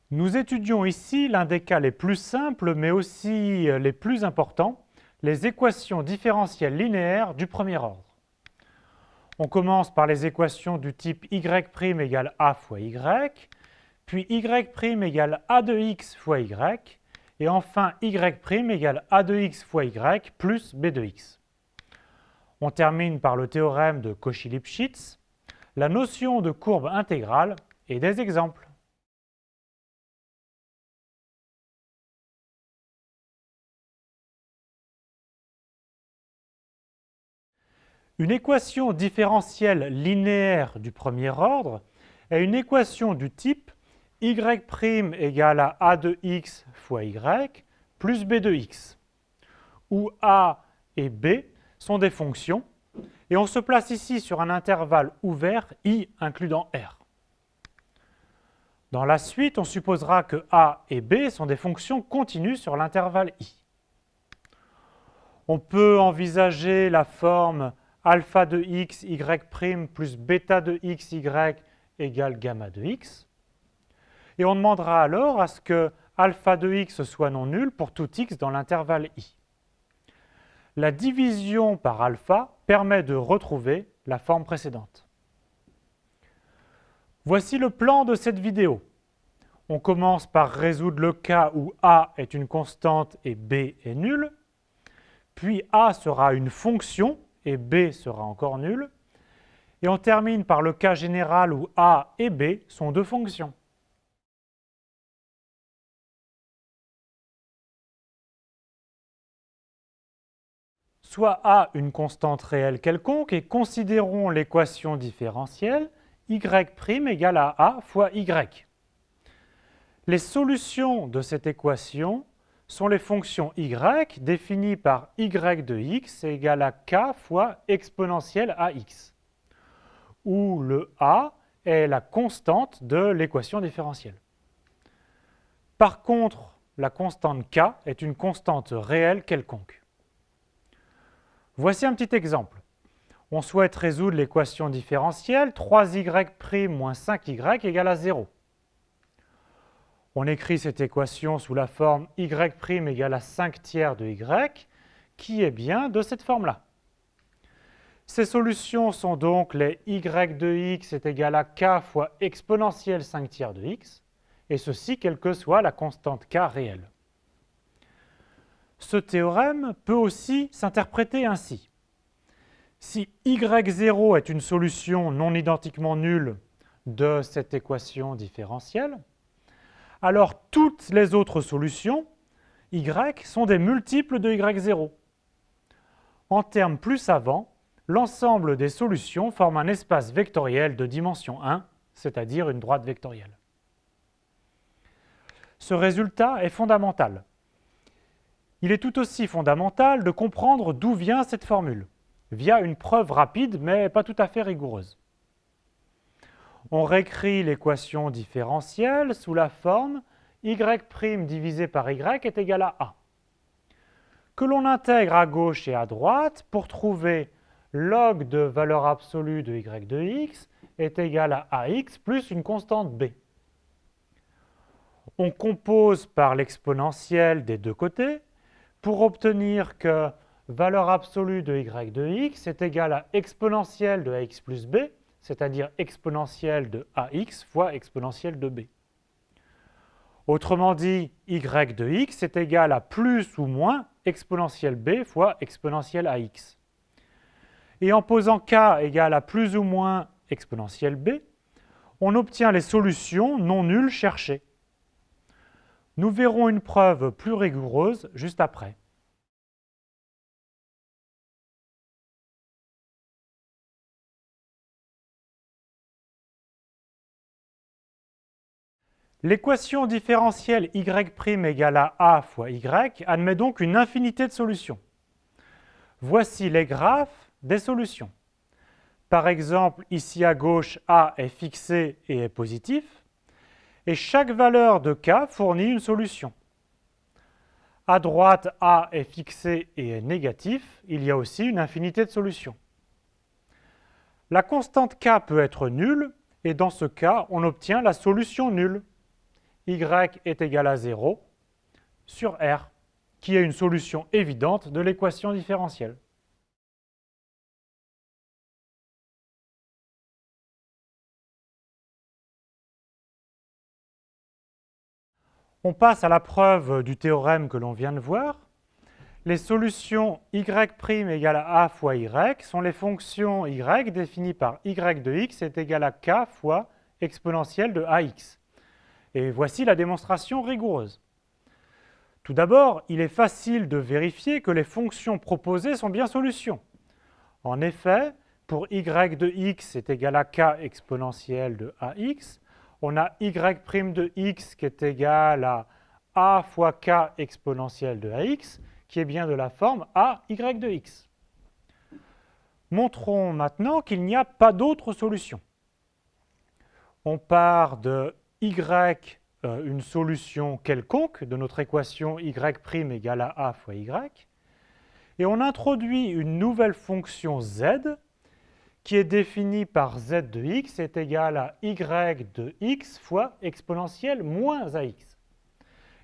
Nous étudions ici l'un des cas les plus simples, mais aussi les plus importants, les équations différentielles linéaires du premier ordre. On commence par les équations du type y' égale a fois y, puis y' égale a de x fois y, et enfin y' égale a de x fois y plus b de x. On termine par le théorème de Cauchy-Lipschitz, la notion de courbe intégrale et des exemples. Une équation différentielle linéaire du premier ordre est une équation du type y' égale à a de x fois y plus b de x, où a et b sont des fonctions, et on se place ici sur un intervalle ouvert i includant r. Dans la suite, on supposera que a et b sont des fonctions continues sur l'intervalle i. On peut envisager la forme alpha de x, y' plus bêta de x, y égale gamma de x. Et on demandera alors à ce que alpha de x soit non nul pour tout x dans l'intervalle i. La division par alpha permet de retrouver la forme précédente. Voici le plan de cette vidéo. On commence par résoudre le cas où a est une constante et b est nul. Puis a sera une fonction et b sera encore nul. Et on termine par le cas général où a et b sont deux fonctions. Soit a une constante réelle quelconque et considérons l'équation différentielle y' égale à a fois y. Les solutions de cette équation sont les fonctions y définies par y de x égale à k fois exponentielle ax, où le a est la constante de l'équation différentielle. Par contre, la constante k est une constante réelle quelconque. Voici un petit exemple. On souhaite résoudre l'équation différentielle 3y' moins 5y égale à 0. On écrit cette équation sous la forme y' égale à 5 tiers de y, qui est bien de cette forme-là. Ces solutions sont donc les y de x est égal à k fois exponentielle 5 tiers de x, et ceci quelle que soit la constante k réelle. Ce théorème peut aussi s'interpréter ainsi. Si y0 est une solution non identiquement nulle de cette équation différentielle, alors toutes les autres solutions, y, sont des multiples de y0. En termes plus savants, l'ensemble des solutions forme un espace vectoriel de dimension 1, c'est-à-dire une droite vectorielle. Ce résultat est fondamental. Il est tout aussi fondamental de comprendre d'où vient cette formule, via une preuve rapide mais pas tout à fait rigoureuse. On réécrit l'équation différentielle sous la forme y' divisé par y est égal à a, que l'on intègre à gauche et à droite pour trouver log de valeur absolue de y de x est égal à ax plus une constante b. On compose par l'exponentielle des deux côtés pour obtenir que valeur absolue de y de x est égale à exponentielle de ax plus b, c'est-à-dire exponentielle de ax fois exponentielle de b. Autrement dit, y de x est égal à plus ou moins exponentielle b fois exponentielle ax. Et en posant k égale à plus ou moins exponentielle b, on obtient les solutions non nulles cherchées. Nous verrons une preuve plus rigoureuse juste après. L'équation différentielle y' égale à a fois y admet donc une infinité de solutions. Voici les graphes des solutions. Par exemple, ici à gauche, a est fixé et est positif, et chaque valeur de k fournit une solution. À droite, a est fixé et est négatif, il y a aussi une infinité de solutions. La constante k peut être nulle, et dans ce cas, on obtient la solution nulle. y est égal à 0 sur R, qui est une solution évidente de l'équation différentielle. On passe à la preuve du théorème que l'on vient de voir. Les solutions y' égale à a fois y sont les fonctions y définies par y de x est égal à k fois exponentielle de ax. Et voici la démonstration rigoureuse. Tout d'abord, il est facile de vérifier que les fonctions proposées sont bien solutions. En effet, pour y de x est égal à k exponentielle de ax, on a y' de x qui est égal à a fois k exponentielle de ax, qui est bien de la forme a y de x. Montrons maintenant qu'il n'y a pas d'autre solution. On part de y, une solution quelconque de notre équation y' égale à a fois y, et on introduit une nouvelle fonction z qui est définie par z de x est égal à y de x fois exponentielle moins ax.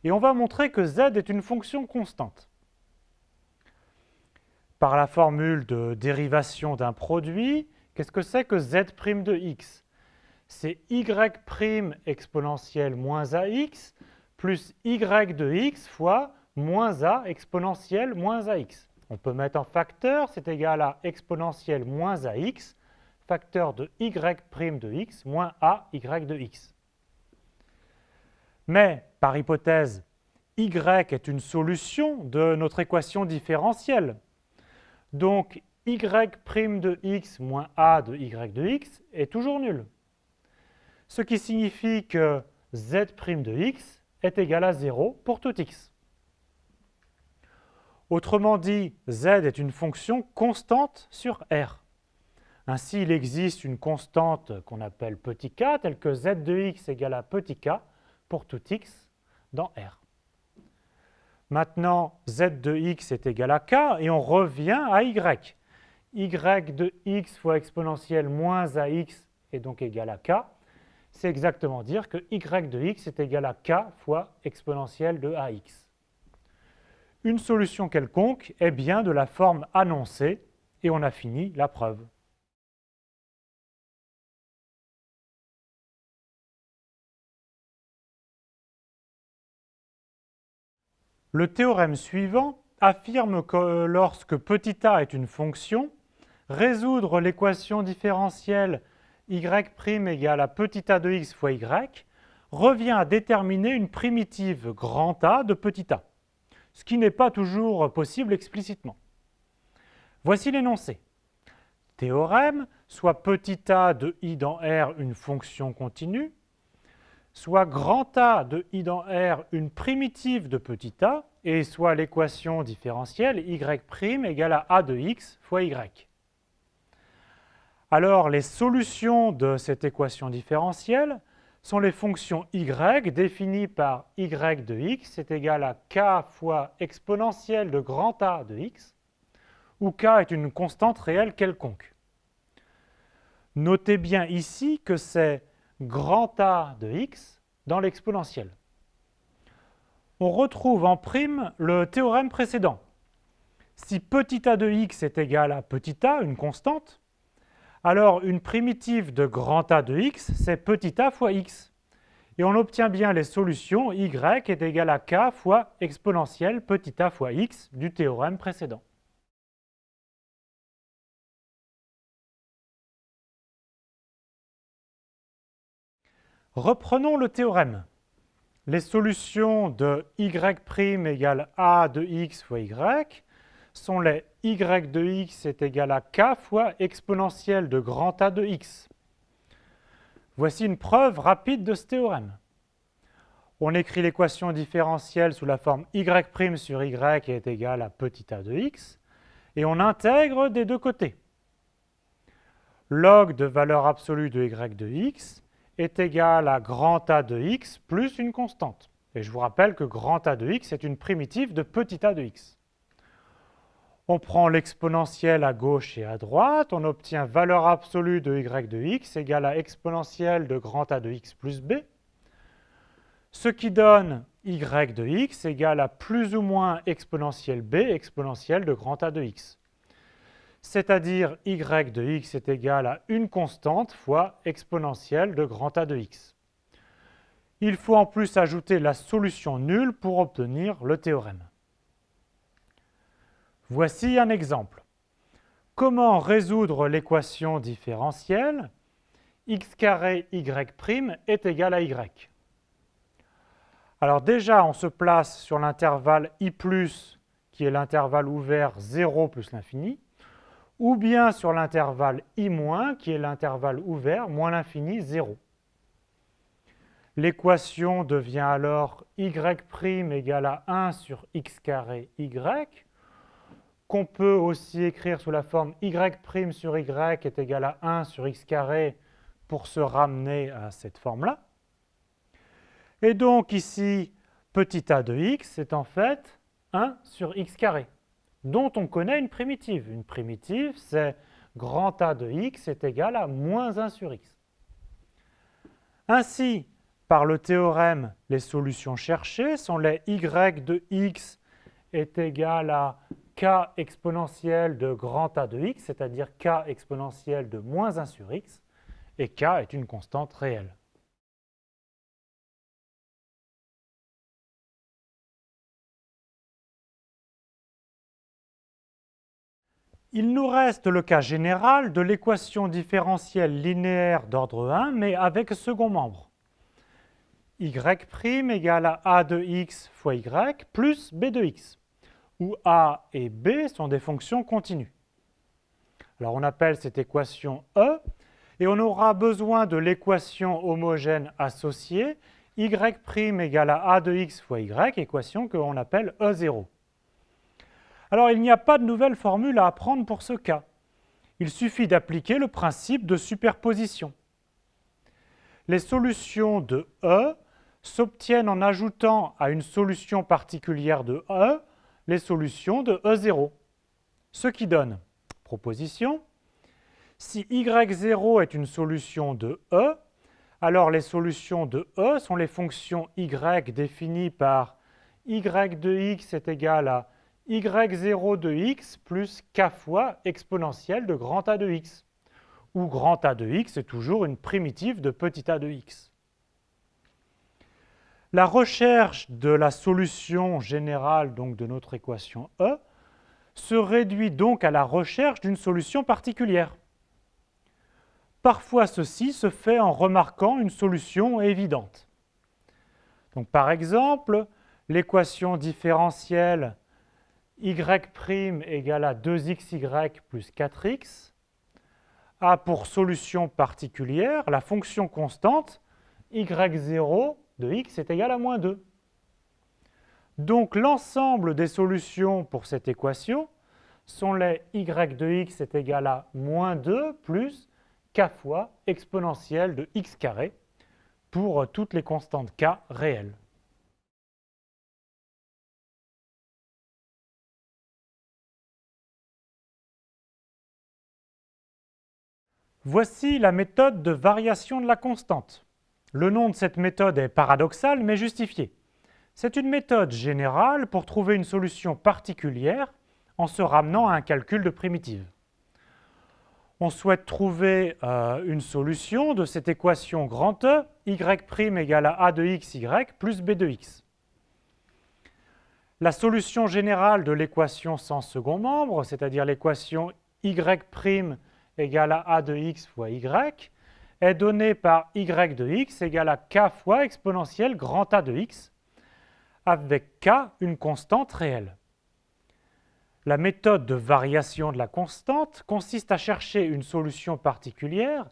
Et on va montrer que z est une fonction constante. Par la formule de dérivation d'un produit, qu'est-ce que c'est que z' de x? C'est y' exponentielle moins ax plus y de x fois moins a exponentielle moins ax. On peut mettre en facteur, c'est égal à exponentielle moins ax, facteur de y' de x moins a y de x. Mais, par hypothèse, y est une solution de notre équation différentielle. Donc, y' de x moins a de y de x est toujours nul. Ce qui signifie que z' de x est égal à 0 pour tout x. Autrement dit, z est une fonction constante sur R. Ainsi, il existe une constante qu'on appelle petit k, telle que z de x égale à petit k pour tout x dans R. Maintenant, z de x est égal à k et on revient à y. y de x fois exponentielle moins ax est donc égal à k. C'est exactement dire que y de x est égal à k fois exponentielle de ax. Une solution quelconque est bien de la forme annoncée et on a fini la preuve. Le théorème suivant affirme que lorsque petit a est une fonction, résoudre l'équation différentielle y' égale à petit a de x fois y revient à déterminer une primitive grand A de petit a, ce qui n'est pas toujours possible explicitement. Voici l'énoncé. Théorème, soit petit a de i dans R une fonction continue, soit grand A de i dans R une primitive de petit a, et soit l'équation différentielle y' égale à a de x fois y. Alors, les solutions de cette équation différentielle sont les fonctions y définies par y de x est égal à k fois exponentielle de grand A de x, où k est une constante réelle quelconque. Notez bien ici que c'est grand A de x dans l'exponentielle. On retrouve en prime le théorème précédent. Si petit a de x est égal à petit a, une constante, alors une primitive de grand A de x, c'est petit a fois x. Et on obtient bien les solutions y est égal à k fois exponentielle petit a fois x du théorème précédent. Reprenons le théorème. Les solutions de y' égale a de x fois y sont les y de x est égal à k fois exponentielle de grand A de x. Voici une preuve rapide de ce théorème. On écrit l'équation différentielle sous la forme y' sur y est égal à petit a de x, et on intègre des deux côtés. Log de valeur absolue de y de x est égal à grand A de x plus une constante. Et je vous rappelle que grand A de x est une primitive de petit a de x. On prend l'exponentielle à gauche et à droite, on obtient valeur absolue de y de x égale à exponentielle de grand A de x plus b. Ce qui donne y de x égale à plus ou moins exponentielle b exponentielle de grand A de x. C'est-à-dire y de x est égal à une constante fois exponentielle de grand A de x. Il faut en plus ajouter la solution nulle pour obtenir le théorème. Voici un exemple. Comment résoudre l'équation différentielle x carré y' est égal à y? Alors déjà, on se place sur l'intervalle i+, qui est l'intervalle ouvert 0 plus l'infini, ou bien sur l'intervalle i-, qui est l'intervalle ouvert moins l'infini 0. L'équation devient alors y' égale à 1 sur x carré y, qu'on peut aussi écrire sous la forme y' sur y est égal à 1 sur x carré pour se ramener à cette forme-là. Et donc ici, petit a de x est en fait 1 sur x carré, dont on connaît une primitive. Une primitive, c'est grand A de x est égal à moins 1 sur x. Ainsi, par le théorème, les solutions cherchées sont les y de x est égal à k exponentielle de grand A de x, c'est-à-dire k exponentielle de moins 1 sur x, et k est une constante réelle. Il nous reste le cas général de l'équation différentielle linéaire d'ordre 1, mais avec second membre. y' égale à a de x fois y plus b de x, où a et b sont des fonctions continues. Alors on appelle cette équation E, et on aura besoin de l'équation homogène associée y' égale à a de x fois y, équation que l'on appelle E0. Alors, il n'y a pas de nouvelle formule à apprendre pour ce cas. Il suffit d'appliquer le principe de superposition. Les solutions de E s'obtiennent en ajoutant à une solution particulière de E les solutions de E0. Ce qui donne, proposition, si y0 est une solution de E, alors les solutions de E sont les fonctions y définies par y de x est égal à y0 de x plus k fois exponentielle de grand A de x, où grand A de x est toujours une primitive de petit a de x. La recherche de la solution générale donc, de notre équation E se réduit donc à la recherche d'une solution particulière. Parfois, ceci se fait en remarquant une solution évidente. Donc, par exemple, l'équation différentielle y' égale à 2xy plus 4x a pour solution particulière la fonction constante y0 de x est égal à moins 2. Donc l'ensemble des solutions pour cette équation sont les y de x est égal à moins 2 plus k fois exponentielle de x carré pour toutes les constantes k réelles. Voici la méthode de variation de la constante. Le nom de cette méthode est paradoxal mais justifié. C'est une méthode générale pour trouver une solution particulière en se ramenant à un calcul de primitive. On souhaite trouver une solution de cette équation grand E, y' égale à a de x, y plus b de x. La solution générale de l'équation sans second membre, c'est-à-dire l'équation y' égale à a de x fois y, est donnée par y de x égale à k fois exponentielle grand A de x, avec k une constante réelle. La méthode de variation de la constante consiste à chercher une solution particulière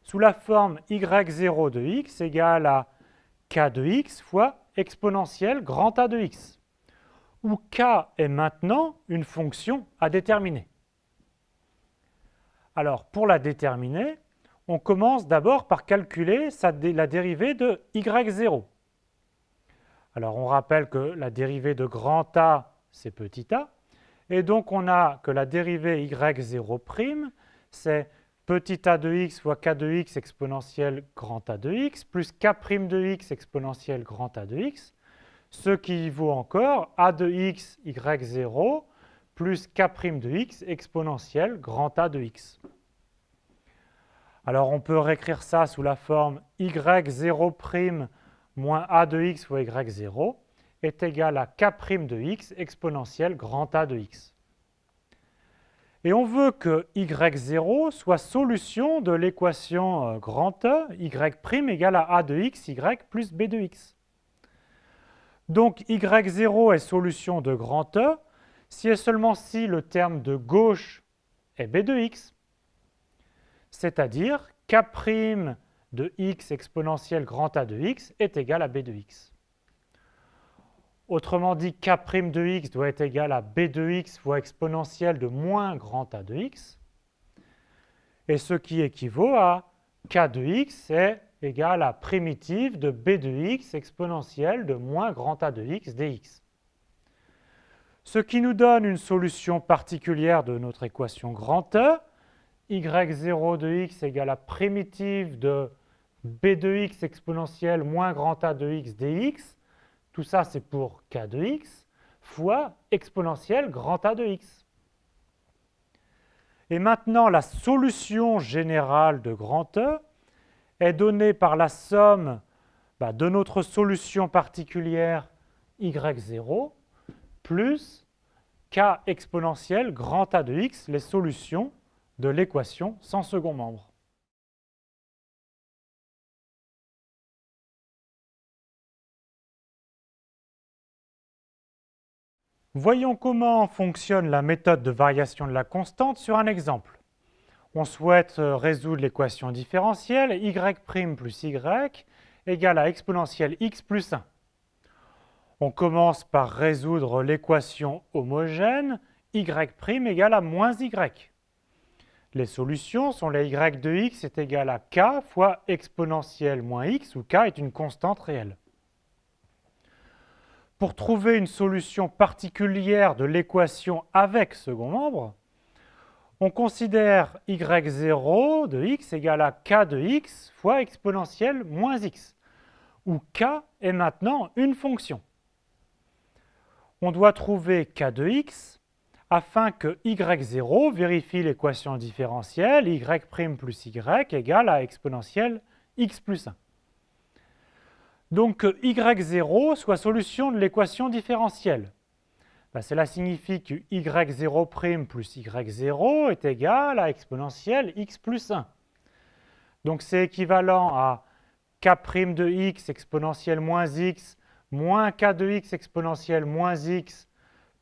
sous la forme y0 de x égale à k de x fois exponentielle grand A de x, où k est maintenant une fonction à déterminer. Alors, pour la déterminer, on commence d'abord par calculer la dérivée de y0. Alors, on rappelle que la dérivée de grand A, c'est petit a, et donc on a que la dérivée y0', c'est petit a de x fois k de x exponentielle grand A de x plus k' de x exponentielle grand A de x, ce qui vaut encore a de x y0 plus k' de x exponentielle grand A de x. Alors on peut réécrire ça sous la forme y0' moins a de x fois y0 est égal à k' de x exponentielle grand A de x. Et on veut que y0 soit solution de l'équation grand E, y' égale à a de x, y plus b de x. Donc y0 est solution de grand E si et seulement si le terme de gauche est b de x, c'est-à-dire k' de x exponentielle grand A de x est égal à b de x. Autrement dit, k' de x doit être égal à b de x fois exponentielle de moins grand A de x. Et ce qui équivaut à k de x est égal à primitive de b de x exponentielle de moins grand A de x dx. Ce qui nous donne une solution particulière de notre équation grand E, y0 de x égale à primitive de b de x exponentielle moins grand A de x dx. Tout ça, c'est pour k de x fois exponentielle grand A de x. Et maintenant, la solution générale de grand E est donnée par la somme de notre solution particulière y0 plus k exponentielle grand A de x, les solutions de l'équation sans second membre. Voyons comment fonctionne la méthode de variation de la constante sur un exemple. On souhaite résoudre l'équation différentielle y' plus y égale à exponentielle x plus 1. On commence par résoudre l'équation homogène y' égale à moins y. Les solutions sont les y de x est égal à k fois exponentielle moins x, où k est une constante réelle. Pour trouver une solution particulière de l'équation avec second membre, on considère y0 de x égale à k de x fois exponentielle moins x, où k est maintenant une fonction. On doit trouver k de x afin que y0 vérifie l'équation différentielle y' plus y égale à exponentielle x plus 1. Donc que y0 soit solution de l'équation différentielle. Cela signifie que y0' plus y0 est égal à exponentielle x plus 1. Donc c'est équivalent à k' de x exponentielle moins x moins k de x exponentielle moins x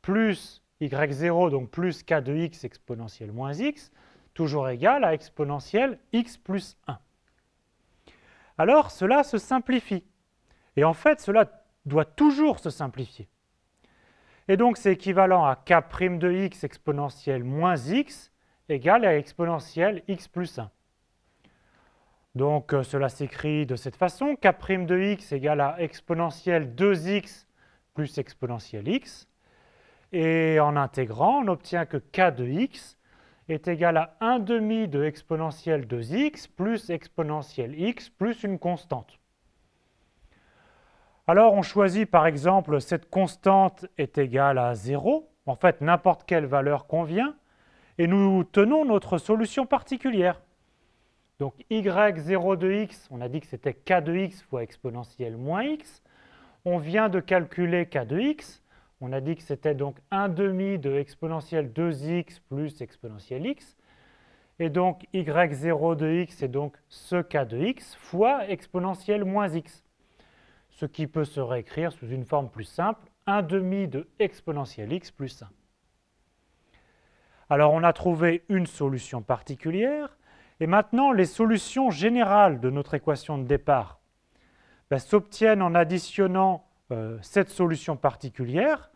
plus y0, donc plus k de x exponentielle moins x, toujours égal à exponentielle x plus 1. Alors cela se simplifie. Et en fait, cela doit toujours se simplifier. Et donc, c'est équivalent à k' de x exponentielle moins x égale à exponentielle x plus 1. Donc, cela s'écrit de cette façon. K' de x égale à exponentielle 2x plus exponentielle x. Et en intégrant, on obtient que k de x est égal à 1/2 de exponentielle 2x plus exponentielle x plus une constante. Alors, on choisit par exemple cette constante est égale à 0, en fait n'importe quelle valeur convient, et nous tenons notre solution particulière. Donc y0 de x, on a dit que c'était k de x fois exponentielle moins x. On vient de calculer k de x, on a dit que c'était donc 1/2 de exponentielle 2x plus exponentielle x. Et donc y0 de x est donc ce k de x fois exponentielle moins x. Ce qui peut se réécrire sous une forme plus simple, 1/2 de exponentielle x plus 1. Alors on a trouvé une solution particulière, et maintenant les solutions générales de notre équation de départ s'obtiennent en additionnant cette solution particulière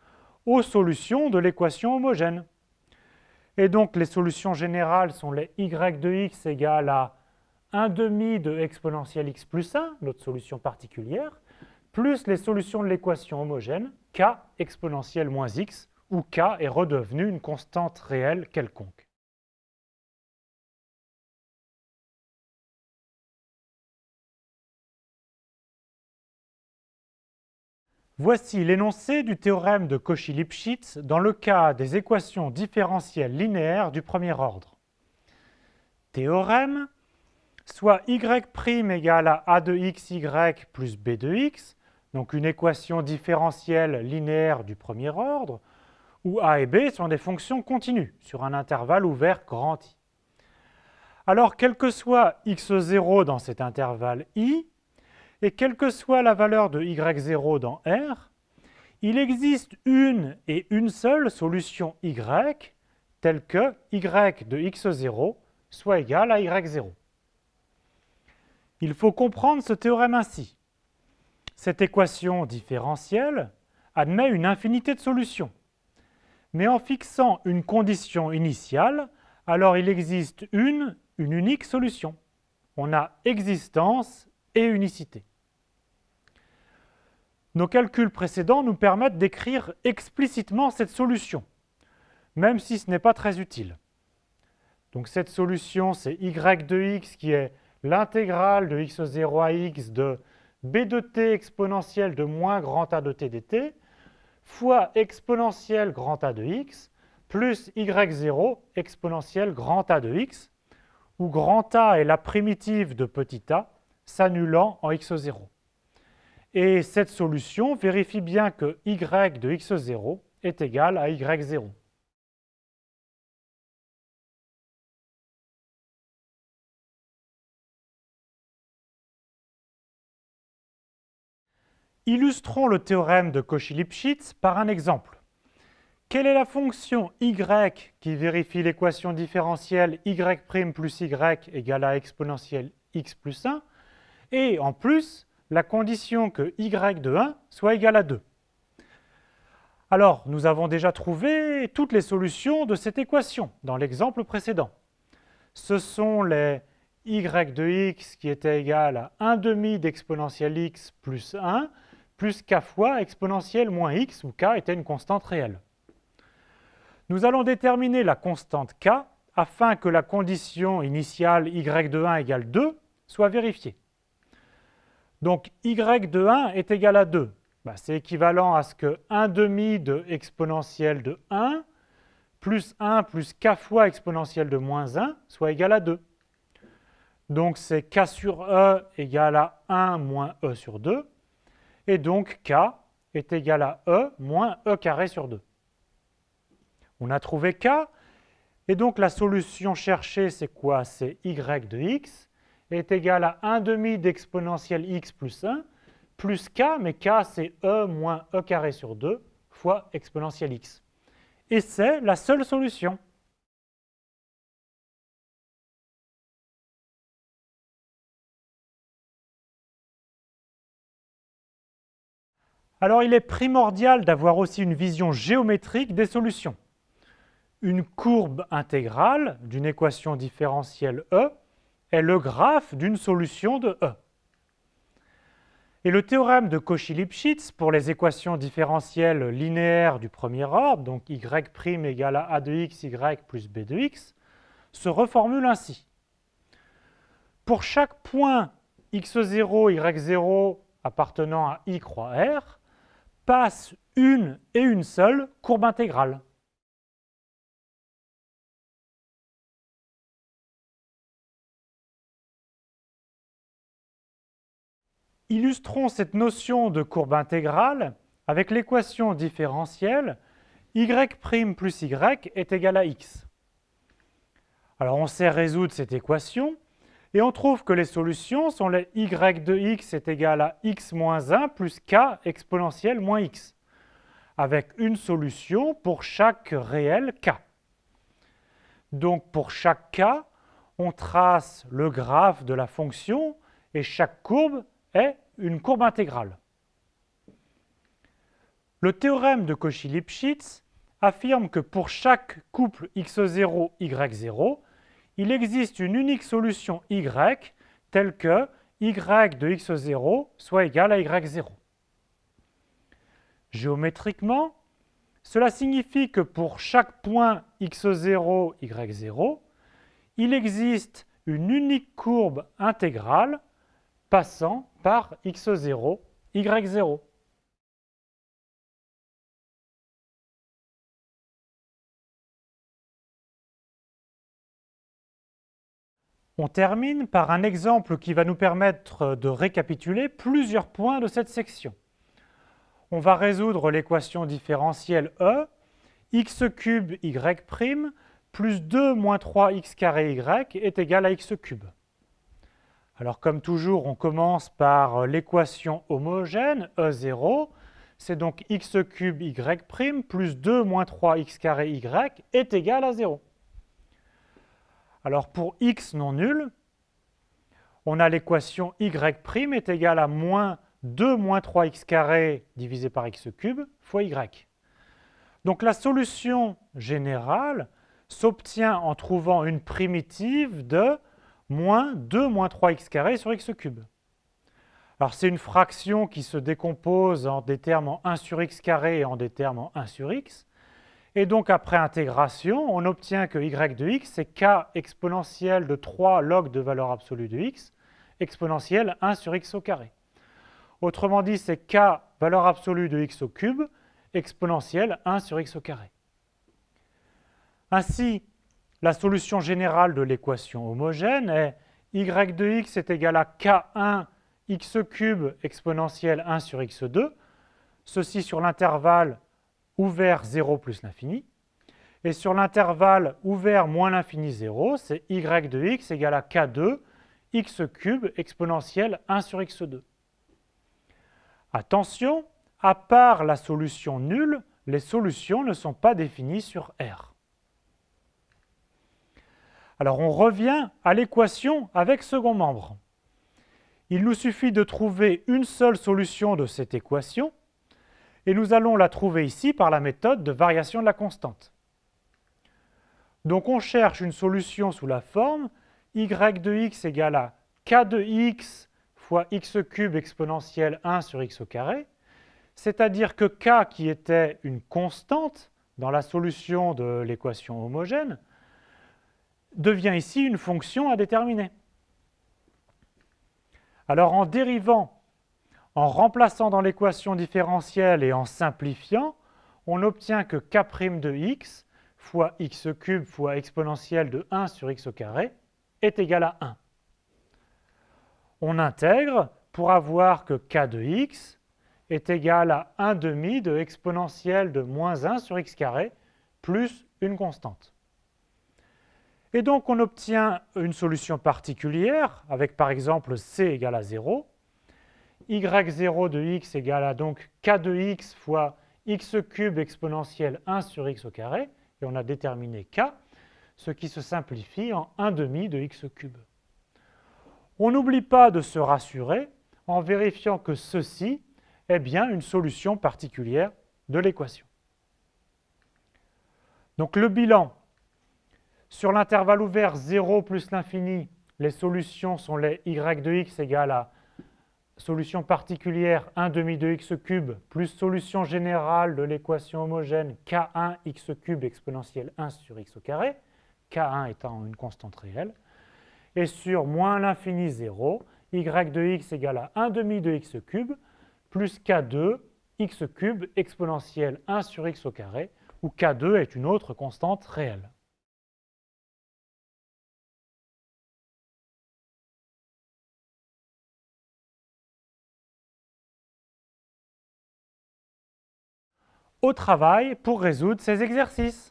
aux solutions de l'équation homogène. Et donc les solutions générales sont les y de x égale à 1/2 de exponentielle x plus 1, notre solution particulière, plus les solutions de l'équation homogène, k exponentielle moins x, où k est redevenu une constante réelle quelconque. Voici l'énoncé du théorème de Cauchy-Lipschitz dans le cas des équations différentielles linéaires du premier ordre. Théorème, soit y' égale à a de xy plus b de x, donc une équation différentielle linéaire du premier ordre, où a et b sont des fonctions continues sur un intervalle ouvert grand I. Alors, quel que soit x0 dans cet intervalle I, et quelle que soit la valeur de y0 dans R, il existe une et une seule solution y, telle que y de x0 soit égal à y0. Il faut comprendre ce théorème ainsi. Cette équation différentielle admet une infinité de solutions. Mais en fixant une condition initiale, alors il existe une unique solution. On a existence et unicité. Nos calculs précédents nous permettent d'écrire explicitement cette solution, même si ce n'est pas très utile. Donc cette solution, c'est y de x qui est l'intégrale de x0 à x de b de t exponentielle de moins grand A de t dt fois exponentielle grand A de x plus y0 exponentielle grand A de x, où grand A est la primitive de petit a s'annulant en x0. Et cette solution vérifie bien que y de x0 est égal à y0. Illustrons le théorème de Cauchy-Lipschitz par un exemple. Quelle est la fonction y qui vérifie l'équation différentielle y' plus y égale à exponentielle x plus 1 et en plus la condition que y de 1 soit égal à 2. Alors, nous avons déjà trouvé toutes les solutions de cette équation dans l'exemple précédent. Ce sont les y de x qui était égal à 1 demi d'exponentielle x plus 1 plus k fois exponentielle moins x, où k était une constante réelle. Nous allons déterminer la constante k afin que la condition initiale y de 1 égale 2 soit vérifiée. Donc y de 1 est égal à 2. C'est équivalent à ce que 1 demi de exponentielle de 1 plus k fois exponentielle de moins 1 soit égal à 2. Donc c'est k sur e égale à 1 moins e sur 2. Et donc k est égal à e moins e carré sur 2. On a trouvé k, et donc la solution cherchée, c'est quoi? C'est y de x est égal à 1 demi d'exponentielle x plus 1 plus k, mais k c'est e moins e carré sur 2 fois exponentielle x. Et c'est la seule solution. Alors il est primordial d'avoir aussi une vision géométrique des solutions. Une courbe intégrale d'une équation différentielle E est le graphe d'une solution de E. Et le théorème de Cauchy-Lipschitz pour les équations différentielles linéaires du premier ordre, donc y' égale à a de x, y plus b de x, se reformule ainsi. Pour chaque point x0, y0 appartenant à I croix R, passe une et une seule courbe intégrale. Illustrons cette notion de courbe intégrale avec l'équation différentielle y' plus y est égal à x. Alors on sait résoudre cette équation et on trouve que les solutions sont les y de x est égal à x moins 1 plus k exponentielle moins x, avec une solution pour chaque réel k. Donc pour chaque k, on trace le graphe de la fonction et chaque courbe est une courbe intégrale. Le théorème de Cauchy-Lipschitz affirme que pour chaque couple x0, y0, il existe une unique solution y telle que y de x0 soit égal à y0. Géométriquement, cela signifie que pour chaque point x0, y0, il existe une unique courbe intégrale passant par x0, y0. On termine par un exemple qui va nous permettre de récapituler plusieurs points de cette section. On va résoudre l'équation différentielle E, x cube y' plus 2 moins 3x carré y est égal à x cube. Alors comme toujours, on commence par l'équation homogène E0, c'est donc x cube y' plus 2 moins 3x carré y est égal à 0. Alors pour x non nul, on a l'équation y' est égale à moins 2 moins 3x carré divisé par x cube fois y. Donc la solution générale s'obtient en trouvant une primitive de moins 2 moins 3x carré sur x cube. Alors c'est une fraction qui se décompose en des termes en 1 sur x carré et en des termes en 1 sur x. Et donc après intégration, on obtient que y de x c'est k exponentielle de 3 log de valeur absolue de x, exponentielle 1 sur x au carré. Autrement dit, c'est k valeur absolue de x au cube, exponentielle 1 sur x au carré. Ainsi, la solution générale de l'équation homogène est y de x est égal à k1 x cube exponentielle 1 sur x2, ceci sur l'intervalle ouvert 0 plus l'infini. Et sur l'intervalle ouvert moins l'infini 0, c'est y de x égale à k2 x cube exponentielle 1 sur x2. Attention, à part la solution nulle, les solutions ne sont pas définies sur R. Alors on revient à l'équation avec second membre. Il nous suffit de trouver une seule solution de cette équation, et nous allons la trouver ici par la méthode de variation de la constante. Donc on cherche une solution sous la forme y de x égale à k de x fois x cube exponentielle 1 sur x au carré, c'est-à-dire que k, qui était une constante dans la solution de l'équation homogène, devient ici une fonction à déterminer. Alors en dérivant, en remplaçant dans l'équation différentielle et en simplifiant, on obtient que k' de x fois x cube fois exponentielle de 1 sur x au carré est égal à 1. On intègre pour avoir que k de x est égal à 1 demi de exponentielle de moins 1 sur x carré plus une constante. Et donc on obtient une solution particulière avec par exemple c égale à 0. y0 de x égale à donc k de x fois x cube exponentielle 1 sur x au carré, et on a déterminé k, ce qui se simplifie en 1 demi de x cube. On n'oublie pas de se rassurer en vérifiant que ceci est bien une solution particulière de l'équation. Donc le bilan, sur l'intervalle ouvert 0 plus l'infini, les solutions sont les y de x égale à solution particulière 1 demi de x cube plus solution générale de l'équation homogène k1 x cube exponentielle 1 sur x au carré, k1 étant une constante réelle, et sur moins l'infini 0, y de x égale à 1 demi de x cube plus k2 x cube exponentielle 1 sur x au carré, où k2 est une autre constante réelle. Au travail pour résoudre ces exercices.